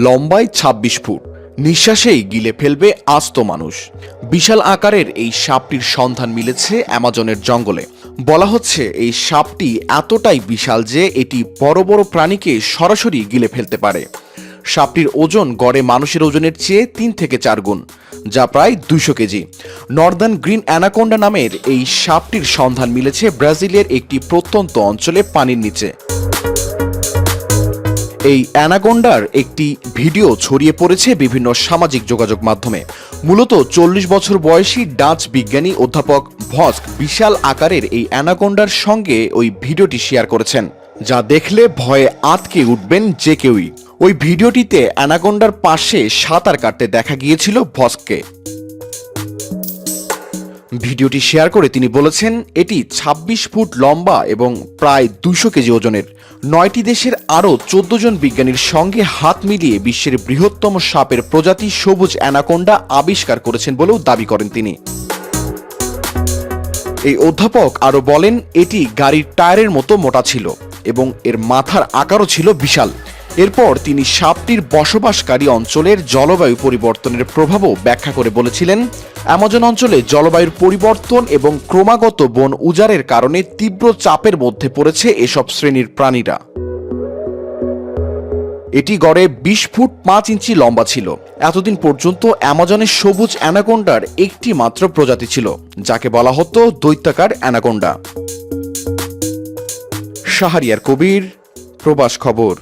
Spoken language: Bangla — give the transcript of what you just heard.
লম্বায় ২৬ ফুট, নিঃশ্বাসেই গিলে ফেলবে আস্ত মানুষ। বিশাল আকারের এই সাপটির সন্ধান মিলেছে অ্যামাজনের জঙ্গলে। বলা হচ্ছে এই সাপটি এতটাই বিশাল যে এটি বড় বড় প্রাণীকে সরাসরি গিলে ফেলতে পারে। সাপটির ওজন গড়ে মানুষের ওজনের চেয়ে ৩ থেকে ৪ গুণ, যা প্রায় ২০০ কেজি। নর্দার্ন গ্রিন অ্যানাকোন্ডা নামের এই সাপটির সন্ধান মিলেছে ব্রাজিলের একটি প্রত্যন্ত অঞ্চলে পানির নিচে। এই অ্যানাকোন্ডার একটি ভিডিও ছড়িয়ে পড়েছে বিভিন্ন সামাজিক যোগাযোগ মাধ্যমে। মূলত ৪০ বছর বয়সী ডাচ বিজ্ঞানী অধ্যাপক ভস্ক বিশাল আকারের এই অ্যানাকোন্ডার সঙ্গে ওই ভিডিওটি শেয়ার করেছেন, যা দেখলে ভয়ে আঁতকে উঠবেন যে কেউই। ওই ভিডিওটিতে অ্যানাকোন্ডার পাশে সাঁতার কাটতে দেখা গিয়েছিল ভস্ককে। ভিডিওটি শেয়ার করে তিনি বলেছেন, এটি ২৬ ফুট লম্বা এবং প্রায় ২০০ কেজি ওজনের। ৯টি দেশের আরও ১৪ জন বিজ্ঞানীর সঙ্গে হাত মিলিয়ে বিশ্বের বৃহত্তম সাপের প্রজাতি সবুজ অ্যানাকোন্ডা আবিষ্কার করেছেন বলেও দাবি করেন তিনি। এই অধ্যাপক আরও বলেন, এটি গাড়ির টায়ারের মতো মোটা ছিল এবং এর মাথার আকারও ছিল বিশাল। এরপর তিনি সাপটির বসবাসকারী অঞ্চলের জলবায়ু পরিবর্তনের প্রভাবও ব্যাখ্যা করে বলেছিলেন, অ্যামাজন অঞ্চলে জলবায়ুর পরিবর্তন এবং ক্রমাগত বন উজাড়ের কারণে তীব্র চাপের মধ্যে পড়েছে এসব শ্রেণীর প্রাণীরা। এটি গড়ে ২০ ফুট ৫ ইঞ্চি লম্বা ছিল। এতদিন পর্যন্ত অ্যামাজনের সবুজ অ্যানাকোন্ডার একটি মাত্র প্রজাতি ছিল, যাকে বলা হতো দৈত্যাকার অ্যানাকোন্ডা। শাহরিয়ার কবির, প্রবাস খবর।